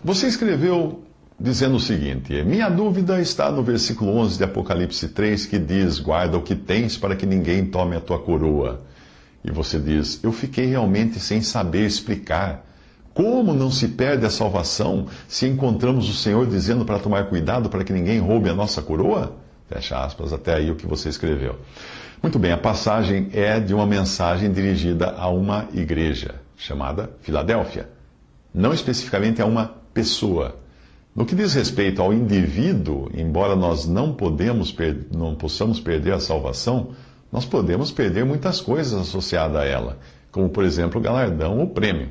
Você escreveu dizendo o seguinte: minha dúvida está no versículo 11 de Apocalipse 3, que diz: guarda o que tens para que ninguém tome a tua coroa. E você diz: eu fiquei realmente sem saber explicar. Como não se perde a salvação se encontramos o Senhor dizendo para tomar cuidado para que ninguém roube a nossa coroa? Fecha aspas, até aí o que você escreveu. Muito bem, a passagem é de uma mensagem dirigida a uma igreja chamada Filadélfia. Não especificamente a uma pessoa. No que diz respeito ao indivíduo, embora nós não possamos perder a salvação, nós podemos perder muitas coisas associadas a ela, como, por exemplo, o galardão ou prêmio.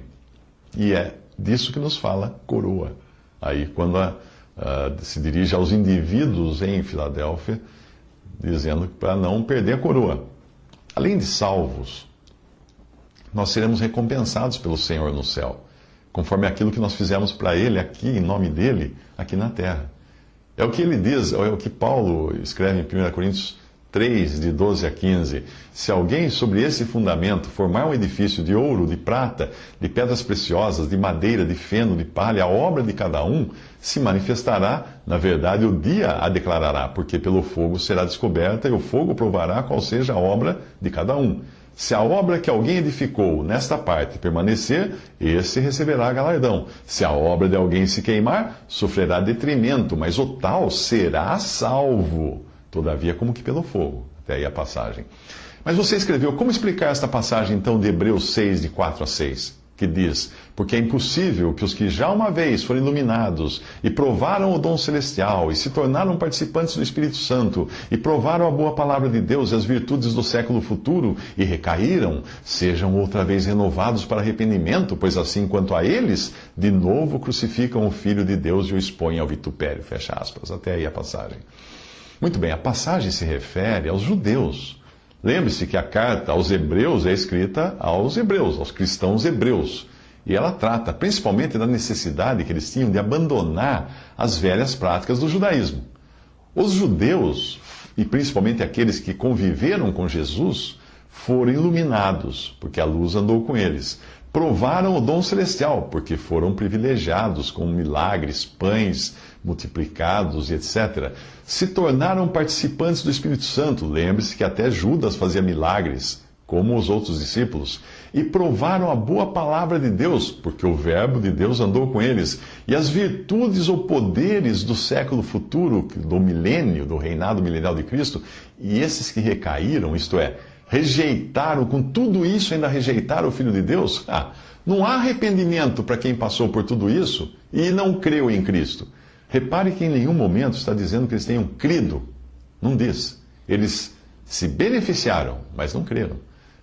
E é disso que nos fala coroa. Aí, quando se dirige aos indivíduos em Filadélfia, dizendo para não perder a coroa. Além de salvos, nós seremos recompensados pelo Senhor no céu, conforme aquilo que nós fizemos para Ele aqui, em nome dEle, aqui na terra. É o que ele diz, é o que Paulo escreve em 1 Coríntios 3, de 12 a 15. Se alguém sobre esse fundamento formar um edifício de ouro, de prata, de pedras preciosas, de madeira, de feno, de palha, a obra de cada um se manifestará, na verdade o dia a declarará, porque pelo fogo será descoberta e o fogo provará qual seja a obra de cada um. Se a obra que alguém edificou nesta parte permanecer, esse receberá galardão. Se a obra de alguém se queimar, sofrerá detrimento, mas o tal será salvo, todavia como que pelo fogo. Até aí a passagem. Mas você escreveu: como explicar esta passagem então de Hebreus 6, de 4 a 6? Que diz: porque é impossível que os que já uma vez foram iluminados e provaram o dom celestial e se tornaram participantes do Espírito Santo e provaram a boa palavra de Deus e as virtudes do século futuro e recaíram, sejam outra vez renovados para arrependimento, pois assim quanto a eles, de novo crucificam o Filho de Deus e o expõem ao vitupério. Fecha aspas. Até aí a passagem. Muito bem, a passagem se refere aos judeus. Lembre-se que a carta aos Hebreus é escrita aos hebreus, aos cristãos hebreus. E ela trata principalmente da necessidade que eles tinham de abandonar as velhas práticas do judaísmo. Os judeus, e principalmente aqueles que conviveram com Jesus, foram iluminados, porque a luz andou com eles. Provaram o dom celestial, porque foram privilegiados com milagres, pães multiplicados e etc. Se tornaram participantes do Espírito Santo. Lembre-se que até Judas fazia milagres, como os outros discípulos. E provaram a boa palavra de Deus, porque o verbo de Deus andou com eles. E as virtudes ou poderes do século futuro, do milênio, do reinado milenial de Cristo. E esses que recaíram, isto é, rejeitaram, com tudo isso ainda rejeitaram o Filho de Deus? Não há arrependimento para quem passou por tudo isso e não creu em Cristo. Repare que em nenhum momento está dizendo que eles tenham crido. Não diz. Eles se beneficiaram, mas não creram.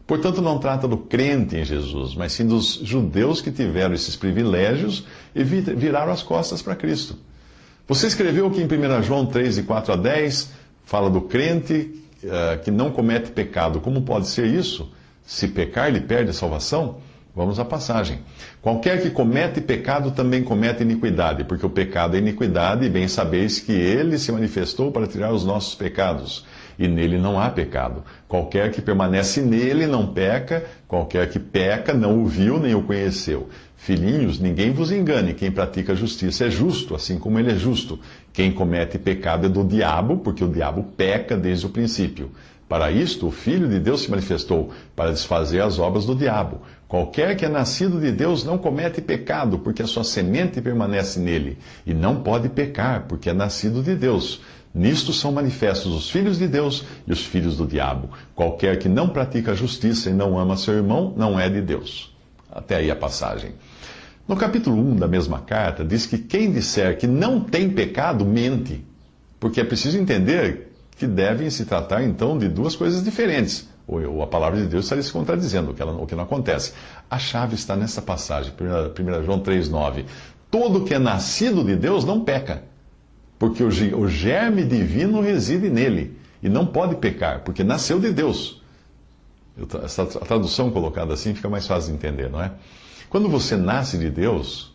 Portanto, não trata do crente em Jesus, mas sim dos judeus que tiveram esses privilégios e viraram as costas para Cristo. Você escreveu que em 1 João 3, de 4 a 10, fala do crente que não comete pecado. Como pode ser isso? Se pecar, ele perde a salvação? Vamos à passagem. Qualquer que comete pecado também comete iniquidade, porque o pecado é iniquidade, e bem sabeis que ele se manifestou para tirar os nossos pecados, e nele não há pecado. Qualquer que permanece nele não peca, qualquer que peca não o viu nem o conheceu. Filhinhos, ninguém vos engane, quem pratica justiça é justo, assim como ele é justo. Quem comete pecado é do diabo, porque o diabo peca desde o princípio. Para isto, o Filho de Deus se manifestou, para desfazer as obras do diabo. Qualquer que é nascido de Deus não comete pecado, porque a sua semente permanece nele. E não pode pecar, porque é nascido de Deus. Nisto são manifestos os filhos de Deus e os filhos do diabo. Qualquer que não pratica a justiça e não ama seu irmão, não é de Deus. Até aí a passagem. No capítulo 1 da mesma carta, diz que quem disser que não tem pecado, mente. Porque é preciso entender que devem se tratar, então, de duas coisas diferentes. Ou a palavra de Deus estaria se contradizendo, o que não acontece. A chave está nessa passagem, 1 João 3,9. Todo que é nascido de Deus não peca, porque o germe divino reside nele, e não pode pecar, porque nasceu de Deus. A tradução colocada assim fica mais fácil de entender, não é? Quando você nasce de Deus,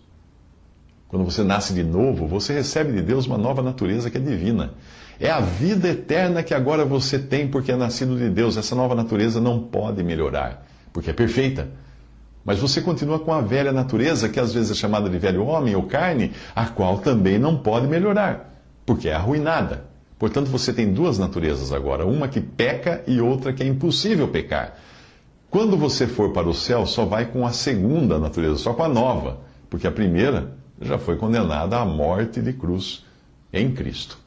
quando você nasce de novo, você recebe de Deus uma nova natureza que é divina. É a vida eterna que agora você tem porque é nascido de Deus. Essa nova natureza não pode melhorar, porque é perfeita. Mas você continua com a velha natureza, que às vezes é chamada de velho homem ou carne, a qual também não pode melhorar, porque é arruinada. Portanto, você tem duas naturezas agora, uma que peca e outra que é impossível pecar. Quando você for para o céu, só vai com a segunda natureza, só com a nova, porque a primeira já foi condenada à morte de cruz em Cristo.